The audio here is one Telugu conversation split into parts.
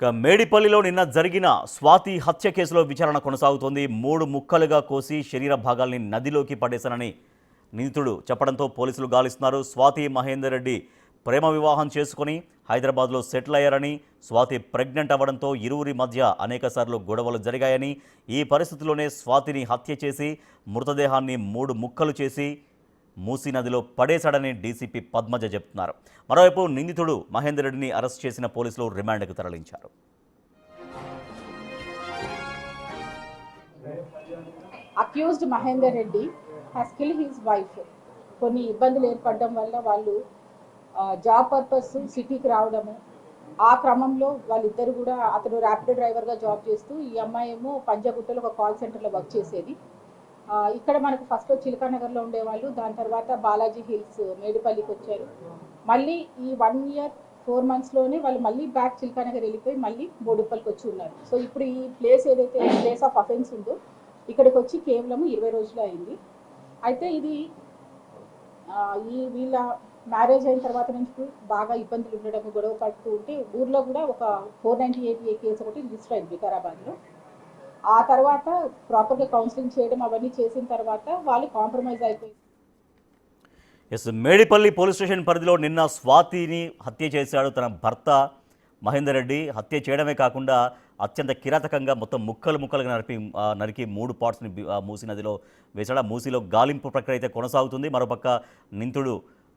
మేడిపల్లిలో నిన్న జరిగిన స్వాతి హత్య కేసులో విచారణ కొనసాగుతోంది. 3 ముక్కలుగా కోసి శరీర భాగాల్ని నదిలోకి పడేశానని నిందితుడు చెప్పడంతో పోలీసులు గాలిస్తున్నారు. స్వాతి మహేందర్ రెడ్డి ప్రేమ వివాహం చేసుకుని హైదరాబాద్లో సెటిల్ అయ్యారని, స్వాతి ప్రెగ్నెంట్ అవ్వడంతో ఇరువురి మధ్య అనేకసార్లు గొడవలు జరిగాయని, ఈ పరిస్థితిలోనే స్వాతిని హత్య చేసి మృతదేహాన్ని 3 ముక్కలు చేసి మూసీ నదిలో పడేశాడని డీసీపీ పద్మజ చెబుతున్నారు. మరోవైపు నిందితుడు మహేందర్ రెడ్డిని అరెస్ట్ చేసిన పోలీసులు రిమాండ్కు తరలించారు. Accused Mahender Reddy has killed his wife. కొన్ని ఇబ్బందులు ఏర్పడడం వల్ల వాళ్ళు జాబ్ పర్పస్ సిటీకి రావడము, ఆ క్రమంలో వాళ్ళిద్దరు కూడా, అతను ర్యాపిడో డ్రైవర్గా జాబ్ చేస్తూ, ఈ అమ్మాయి ఏమో పంజాగుట్టలో ఒక కాల్ సెంటర్లో వర్క్ చేసేది. ఇక్కడ మనకు ఫస్ట్ చిలకానగర్లో ఉండేవాళ్ళు, దాని తర్వాత బాలాజీ హిల్స్ మేడిపల్లికి వచ్చారు. మళ్ళీ ఈ 1 year 4 monthsలోనే వాళ్ళు మళ్ళీ బ్యాక్ చిలకానగర్ వెళ్ళిపోయి మళ్ళీ బోడుప్పల్కి వచ్చి ఉన్నారు. సో ఇప్పుడు ఈ ప్లేస్ ఏదైతే ప్లేస్ ఆఫ్ అఫెన్స్ ఉందో ఇక్కడికి వచ్చి కేవలం 20 రోజులు అయింది. అయితే ఇది వీళ్ళ మ్యారేజ్ అయిన తర్వాత నుంచి బాగా ఇబ్బందులు ఉండడం, గొడవ పడుతూ ఉంటే ఊర్లో కూడా ఒక 498A కేసు ఒకటి రిజిస్టర్ అయింది వికారాబాద్లో. ఆ తర్వాత ప్రాపర్గా కౌన్సిలింగ్ చేయడం అవన్నీ చేసిన తర్వాత వాళ్ళు కాంప్రమైజ్ అయిపోయింది. మేడిపల్లి పోలీస్ స్టేషన్ పరిధిలో నిన్న స్వాతిని హత్య చేశాడు తన భర్త మహేందర్ రెడ్డి. హత్య చేయడమే కాకుండా అత్యంత కిరాతకంగా మొత్తం ముక్కలుగా నరికి 3 పార్ట్స్ని మూసీ నదిలో వేశాడు. మూసీలో గాలింపు ప్రక్రియ అయితే కొనసాగుతుంది. మరోపక్క నిందితుడు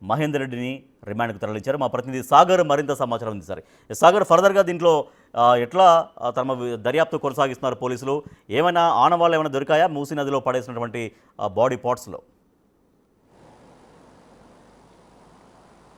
మహేందర్ రెడ్డిని రిమాండ్కు తరలించారు. మా ప్రతినిధి సాగర్ మరింత సమాచారం ఉంది. సరే సాగర్, ఫర్దర్గా దీంట్లో ఎట్లా తమ దర్యాప్తు కొనసాగిస్తున్నారు పోలీసులు? ఏమైనా ఆనవాళ్ళు ఏమైనా దొరికాయా మూసీ నదిలో పడేసినటువంటి బాడీ పార్ట్స్లో?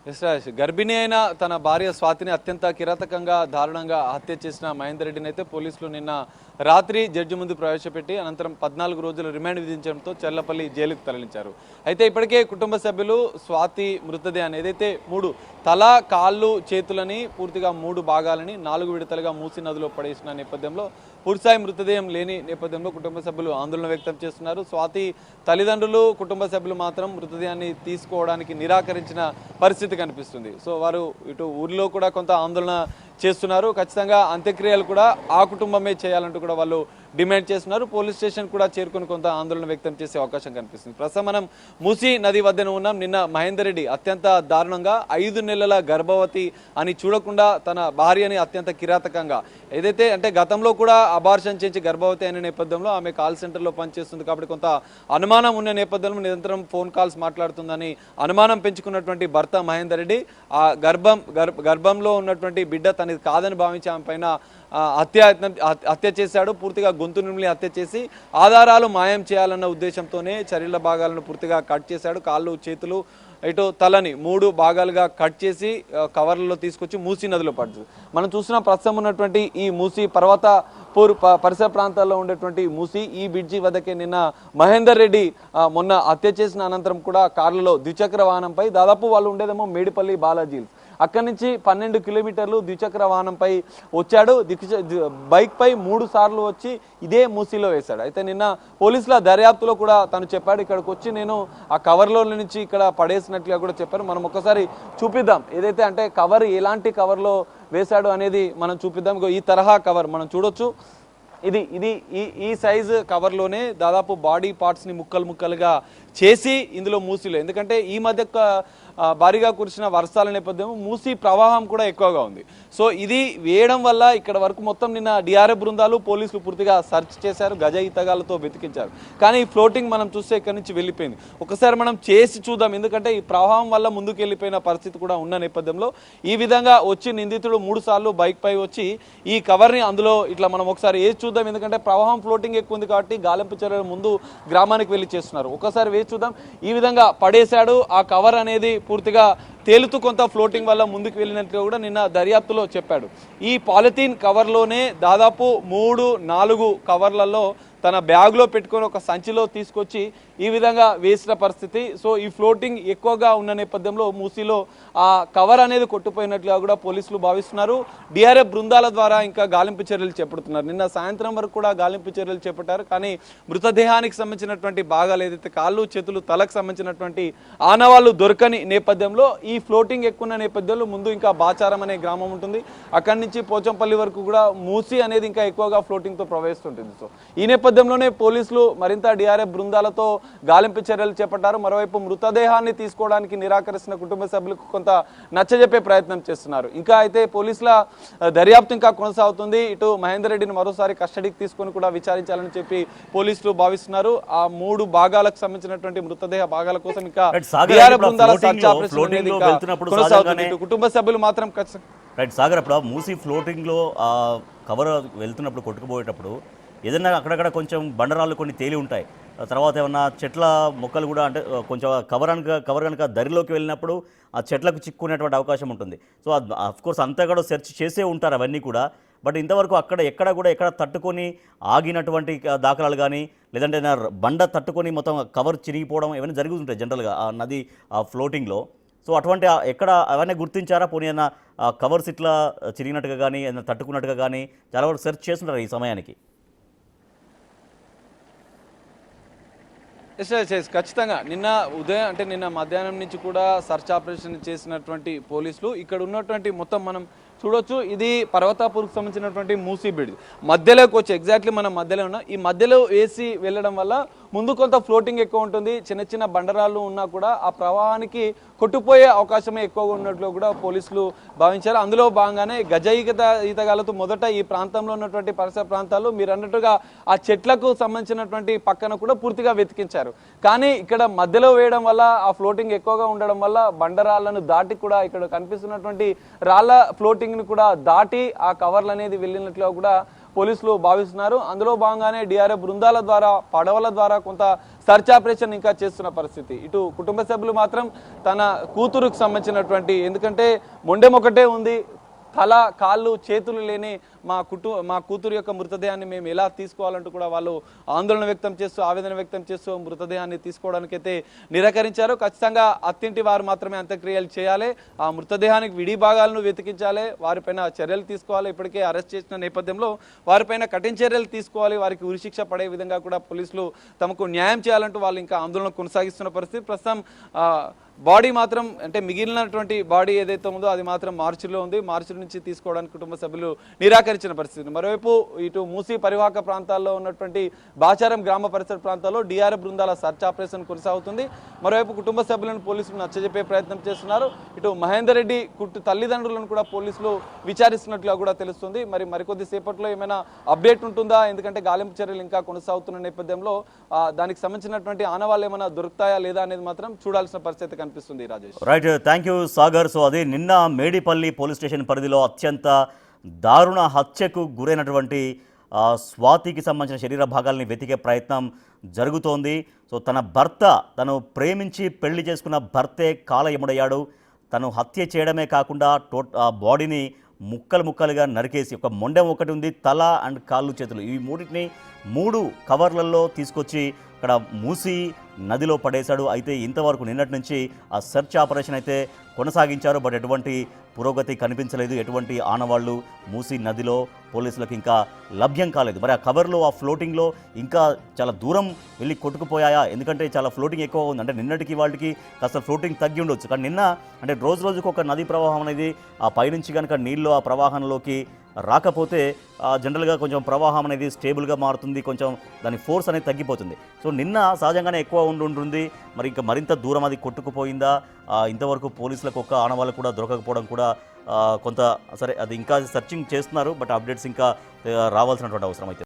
రాజ్, గర్భిణి అయిన తన భార్య స్వాతిని అత్యంత కిరాతకంగా దారుణంగా హత్య చేసిన మహేందర్ రెడ్డిని అయితే పోలీసులు నిన్న రాత్రి జడ్జి ముందు ప్రవేశపెట్టి అనంతరం 14 రోజుల రిమాండ్ విధించడంతో చర్లపల్లి జైలుకు తరలించారు. అయితే ఇప్పటికే కుటుంబ సభ్యులు స్వాతి మృతదేహాన్ని ఏదైతే 3 తల, కాళ్ళు, చేతులని పూర్తిగా 3 భాగాలని 4 విడతలుగా మూసీ నదిలో పడేసిన నేపథ్యంలో పూర్తిస్థాయి మృతదేహం లేని నేపథ్యంలో కుటుంబ సభ్యులు ఆందోళన వ్యక్తం చేస్తున్నారు. స్వాతి తల్లిదండ్రులు, కుటుంబ సభ్యులు మాత్రం మృతదేహాన్ని తీసుకోవడానికి నిరాకరించిన పరిస్థితి కనిపిస్తుంది. సో వారు ఇటు ఊరిలో కూడా కొంత ఆందోళన చేస్తున్నారు. ఖచ్చితంగా అంత్యక్రియలు కూడా ఆ కుటుంబమే చేయాలంటూ కూడా వాళ్ళు డిమాండ్ చేస్తున్నారు. పోలీస్ స్టేషన్ కూడా చేరుకుని కొంత ఆందోళన వ్యక్తం చేసే అవకాశం కనిపిస్తుంది. ప్రస్తుతం మనం మూసీ నది వద్దన ఉన్నాం. నిన్న మహేందర్ రెడ్డి అత్యంత దారుణంగా 5 నెలల గర్భవతి అని చూడకుండా తన భార్యని అత్యంత కిరాతకంగా, ఏదైతే అంటే గతంలో కూడా అబార్షన్ చేసి గర్భవతి అయిన నేపథ్యంలో ఆమె కాల్ సెంటర్లో పనిచేస్తుంది కాబట్టి కొంత అనుమానం ఉన్న నేపథ్యంలో నిరంతరం ఫోన్ కాల్స్ మాట్లాడుతుందని అనుమానం పెంచుకున్నటువంటి భర్త మహేందర్ రెడ్డి ఆ గర్భంలో ఉన్నటువంటి బిడ్డ తనది కాదని భావించి ఆమె పైన హత్య చేశాడు. పూర్తిగా గొంతు నిమిలి హత్య చేసి ఆధారాలు మాయం చేయాలన్న ఉద్దేశంతోనే శరీర భాగాలను పూర్తిగా కట్ చేశాడు. కాళ్ళు, చేతులు, ఇటు తలని 3 భాగాలుగా కట్ చేసి కవర్లలో తీసుకొచ్చి మూసీ నదిలో పడుతుంది. మనం చూసిన ప్రస్తుతం ఉన్నటువంటి ఈ మూసీ పరిసర ప్రాంతాల్లో ఉండేటువంటి మూసీ ఈ బ్రిడ్జి వద్దకే నిన్న మహేందర్ రెడ్డి మొన్న హత్య చేసిన అనంతరం కూడా కార్లలో ద్విచక్ర వాహనంపై, దాదాపు వాళ్ళు ఉండేదేమో మేడిపల్లి బాలాజీ, అక్కడి నుంచి 12 కిలోమీటర్లు ద్విచక్ర వాహనంపై వచ్చాడు. బైక్ పై 3 సార్లు వచ్చి ఇదే మూసీలో వేశాడు. అయితే నిన్న పోలీసుల దర్యాప్తులో కూడా తను చెప్పాడు, ఇక్కడికి వచ్చి నేను ఆ కవర్లో నుంచి ఇక్కడ పడేసినట్లుగా కూడా చెప్పారు. మనం ఒకసారి చూపిద్దాం, ఏదైతే అంటే కవర్ ఎలాంటి కవర్లో వేశాడు అనేది మనం చూపిద్దాం. ఈ తరహా కవర్ మనం చూడొచ్చు. ఇది ఈ సైజు కవర్లోనే దాదాపు బాడీ పార్ట్స్ని ముక్కలుగా చేసి ఇందులో మూసీలో, ఎందుకంటే ఈ మధ్య భారీగా కురిసిన వర్షాల నేపథ్యం మూసీ ప్రవాహం కూడా ఎక్కువగా ఉంది. సో ఇది వేయడం వల్ల ఇక్కడ వరకు మొత్తం నిన్న డిఆర్ఎఫ్ బృందాలు, పోలీసులు పూర్తిగా సెర్చ్ చేశారు, గజ ఈతగాలతో వెతికించారు. కానీ ఈ ఫ్లోటింగ్ మనం చూస్తే ఇక్కడి నుంచి వెళ్ళిపోయింది. ఒకసారి మనం చేసి చూద్దాం, ఎందుకంటే ఈ ప్రవాహం వల్ల ముందుకు వెళ్ళిపోయిన పరిస్థితి కూడా ఉన్న నేపథ్యంలో ఈ విధంగా వచ్చి నిందితుడు 3 సార్లు బైక్ పై వచ్చి ఈ కవర్ని అందులో ఇట్లా మనం ఒకసారి వేసి చూద్దాం, ఎందుకంటే ప్రవాహం ఫ్లోటింగ్ ఎక్కువ ఉంది కాబట్టి గాలింపు చర్యల ముందు గ్రామానికి వెళ్ళి చేస్తున్నారు. ఒకసారి వేసి చూద్దాం. ఈ విధంగా పడేశాడు. ఆ కవర్ అనేది పూర్తిగా తేలుతూ కొంత ఫ్లోటింగ్ వల్ల ముందుకు వెళ్ళినట్టుగా కూడా నిన్న దర్యాప్తులో చెప్పాడు. ఈ పాలిథీన్ కవర్లోనే దాదాపు 3-4 కవర్లలో తన బ్యాగ్లో పెట్టుకొని ఒక సంచిలో తీసుకొచ్చి ఈ విధంగా వేసిన పరిస్థితి. సో ఈ ఫ్లోటింగ్ ఎక్కువగా ఉన్న నేపథ్యంలో మూసీలో ఆ కవర్ అనేది కొట్టుపోయినట్లుగా కూడా పోలీసులు భావిస్తున్నారు. డిఆర్ఎఫ్ బృందాల ద్వారా ఇంకా గాలింపు చర్యలు చేపడుతున్నారు. నిన్న సాయంత్రం వరకు కూడా గాలింపు చర్యలు చేపట్టారు. కానీ మృతదేహానికి సంబంధించినటువంటి భాగాలు ఏదైతే కాళ్ళు చేతులు తలకు సంబంధించినటువంటి ఆనవాళ్లు దొరకని నేపథ్యంలో ఈ ఫ్లోటింగ్ ఎక్కువ నేపథ్యంలో ముందు ఇంకా బాచారం అనే గ్రామం ఉంటుంది. అక్కడి నుంచి పోచంపల్లి వరకు కూడా మూసీ అనేది ఇంకా ఎక్కువగా ఫ్లోటింగ్తో ప్రవహిస్తుంటుంది. సో ఈ నేపథ్యంలోనే పోలీసులు మరింత డిఆర్ఎఫ్ బృందాలతో గాలింపు చర్యలు చేపట్టారు. మరోవైపు మృతదేహాన్ని తీసుకోవడానికి నిరాకరిస్తున్న కుటుంబ సభ్యులకు కొంత నచ్చజెప్పే ప్రయత్నం చేస్తున్నారు. ఇంకా అయితే పోలీసుల దర్యాప్తు ఇంకా కొనసాగుతుంది. ఇటు మహేందర్ రెడ్డిని మరోసారి కస్టడీకి తీసుకొని కూడా విచారించాలని చెప్పి పోలీసులు భావిస్తున్నారు. ఆ 3 భాగాలకు సంబంధించినటువంటి మృతదేహ భాగాల కోసం ఇంకా డిఆర్ఎఫ్ బృందాల సర్చ్ ఆపరేషన్ అనేది ఇంకా కొనసాగుతుంది. కుటుంబ సభ్యులు మాత్రం రైట్ సాగర్, అప్పుడు మూసీ ఫ్లోటింగ్లో కవర్ వెళ్తున్నప్పుడు కొట్టుకుపోయేటప్పుడు ఏదైనా అక్కడక్కడ కొంచెం బండరాళ్ళు కొన్ని తేలి ఉంటాయి. తర్వాత ఏమన్నా చెట్ల మొక్కలు కూడా అంటే కొంచెం కవర్ కనుక దరిలోకి వెళ్ళినప్పుడు ఆ చెట్లకు చిక్కునేటువంటి అవకాశం ఉంటుంది. సో అఫ్కోర్స్ అంతా కూడా సెర్చ్ చేసే ఉంటారు అవన్నీ కూడా. బట్ ఇంతవరకు ఎక్కడ తట్టుకొని ఆగినటువంటి దాఖలాలు కానీ లేదంటే బండ తట్టుకొని మొత్తం కవర్ చిరిగిపోవడం ఏమైనా జరుగుతుంటాయి జనరల్గా ఆ నది ఆ ఫ్లోటింగ్లో. సో అటువంటి ఎక్కడ అవన్నీ గుర్తించారా? పోనీ ఏదైనా కవర్స్ ఇట్లా చిరిగినట్టుగా కానీ ఏదైనా తట్టుకున్నట్టుగా కానీ చాలా వరకు సెర్చ్ చేస్తుంటారు ఈ సమయానికి. ఎస్ ఖచ్చితంగా నిన్న ఉదయం అంటే నిన్న మధ్యాహ్నం నుంచి కూడా సర్చ్ ఆపరేషన్ చేసినటువంటి పోలీసులు ఇక్కడ ఉన్నటువంటి మొత్తం మనం చూడొచ్చు. ఇది పర్వతాపూర్కి సంబంధించినటువంటి మూసీ బ్రిడ్జ్ మధ్యలోకి వచ్చి ఎగ్జాక్ట్లీ మనం మధ్యలో ఉన్నాం. ఈ మధ్యలో వేసి వెళ్ళడం వల్ల ముందు కొంత ఫ్లోటింగ్ ఎక్కువ ఉంటుంది. చిన్న చిన్న బండరాళ్ళు ఉన్నా కూడా ఆ ప్రవాహానికి కొట్టుపోయే అవకాశమే ఎక్కువగా ఉన్నట్లు కూడా పోలీసులు భావించారు. అందులో భాగంగానే గజ ఈతగాలతో మొదట ఈ ప్రాంతంలో ఉన్నటువంటి పరిసర ప్రాంతాలు మీరు అన్నట్టుగా ఆ చెట్లకు సంబంధించినటువంటి పక్కన కూడా పూర్తిగా వెతికించారు. కానీ ఇక్కడ మధ్యలో వేయడం వల్ల ఆ ఫ్లోటింగ్ ఎక్కువగా ఉండడం వల్ల బండరాళ్లను దాటి కూడా ఇక్కడ కనిపిస్తున్నటువంటి రాళ్ల ఫ్లోటింగ్ కూడా దాటి ఆ కవర్లు అనేది వెళ్ళినట్లుగా కూడా పోలీసులు భావిస్తున్నారు. అందులో భాగంగానే డిఆర్ఎఫ్ బృందాల ద్వారా పడవల ద్వారా కొంత సర్చ్ ఆపరేషన్ ఇంకా చేస్తున్న పరిస్థితి. ఇటు కుటుంబ సభ్యులు మాత్రం తన కూతురుకు సంబంధించినటువంటి ఎందుకంటే మొండెం ఒకటే ఉంది, తల కాళ్ళు చేతులు లేని మా కూతురు యొక్క మృతదేహాన్ని మేము ఎలా తీసుకోవాలంటూ కూడా వాళ్ళు ఆందోళన వ్యక్తం చేస్తూ ఆవేదన వ్యక్తం చేస్తూ మృతదేహాన్ని తీసుకోవడానికైతే నిరాకరించారు. ఖచ్చితంగా అత్తింటి వారు మాత్రమే అంత్యక్రియలు చేయాలి, ఆ మృతదేహానికి విడి భాగాలను వెతికించాలి, వారిపైన చర్యలు తీసుకోవాలి. ఇప్పటికే అరెస్ట్ చేసిన నేపథ్యంలో వారిపైన కఠిన చర్యలు తీసుకోవాలి, వారికి ఉరిశిక్ష పడే విధంగా కూడా పోలీసులు తమకు న్యాయం చేయాలంటూ వాళ్ళు ఇంకా ఆందోళన కొనసాగిస్తున్న పరిస్థితి. ప్రస్తుతం బాడీ మాత్రం అంటే మిగిలినటువంటి బాడీ ఏదైతే ఉందో అది మాత్రం మార్చిలో ఉంది. మార్చి నుంచి తీసుకోవడానికి కుటుంబ సభ్యులు నిరాకరించిన పరిస్థితి. మరోవైపు ఇటు మూసీ పరివాహక ప్రాంతాల్లో ఉన్నటువంటి బాచారం గ్రామ పరిసర ప్రాంతాల్లో డిఆర్ఎఫ్ బృందాల సర్చ్ ఆపరేషన్ కొనసాగుతుంది. మరోవైపు కుటుంబ సభ్యులను పోలీసులు నచ్చజెప్పే ప్రయత్నం చేస్తున్నారు. ఇటు మహేందర్ రెడ్డి తల్లిదండ్రులను కూడా పోలీసులు విచారిస్తున్నట్లుగా కూడా తెలుస్తుంది. మరికొద్ది సేపట్లో ఏమైనా అప్డేట్ ఉంటుందా? ఎందుకంటే గాలింపు చర్యలు ఇంకా కొనసాగుతున్న నేపథ్యంలో దానికి సంబంధించినటువంటి ఆనవాళ్ళు ఏమైనా దొరుకుతాయా లేదా అనేది మాత్రం చూడాల్సిన పరిస్థితి కనిపిస్తుంది. Rajesh right, thank you Sagar. So అదే నిన్న మేడిపల్లి పోలీస్ స్టేషన్ పరిధిలో అత్యంత దారుణ హత్యకు గురైనటువంటి స్వాతికి సంబంధించిన శరీర భాగాల్ని వెతికే ప్రయత్నం జరుగుతోంది. సో తను ప్రేమించి పెళ్లి చేసుకున్న భర్తే కాలయముడయ్యాడు. తను హత్య చేయడమే కాకుండా బాడీని ముక్కలుగా నరికేసి ఒక మొండెం ఒకటి ఉంది, తల అండ్ కాళ్ళు చేతులు ఈ మూడింటిని 3 కవర్లలో తీసుకొచ్చి ఇక్కడ మూసీ నదిలో పడేశాడు. అయితే ఇంతవరకు నిన్నటి నుంచి ఆ సెర్చ్ ఆపరేషన్ అయితే కొనసాగించారు. బట్ ఎటువంటి పురోగతి కనిపించలేదు. ఎటువంటి ఆనవాళ్లు మూసీ నదిలో పోలీసులకు ఇంకా లభ్యం కాలేదు. మరి ఆ కవర్లో ఆ ఫ్లోటింగ్లో ఇంకా చాలా దూరం వెళ్ళి కొట్టుకుపోయాయా? ఎందుకంటే చాలా ఫ్లోటింగ్ ఎక్కువ ఉంది. అంటే నిన్నటికి వాళ్ళకి కాస్త ఫ్లోటింగ్ తగ్గి ఉండొచ్చు. కానీ నిన్న అంటే రోజుకు ఒక నదీ ప్రవాహం అనేది ఆ పైనుంచి కనుక నీళ్ళు ఆ ప్రవాహంలోకి రాకపోతే జనరల్గా కొంచెం ప్రవాహం అనేది స్టేబుల్గా మారుతుంది, కొంచెం దాని ఫోర్స్ అనేది తగ్గిపోతుంది. సో నిన్న సహజంగానే ఎక్కువ ఉంటుంది. మరి ఇంకా మరింత దూరం అది కొట్టుకుపోయిందా? ఇంతవరకు పోలీసులకు ఒక్క ఆనవాళ్ళు కూడా దొరకకపోవడం కూడా కొంత సరే అది ఇంకా సెర్చింగ్ చేస్తున్నారు. బట్ అప్డేట్స్ ఇంకా రావాల్సినటువంటి అవసరం అయితే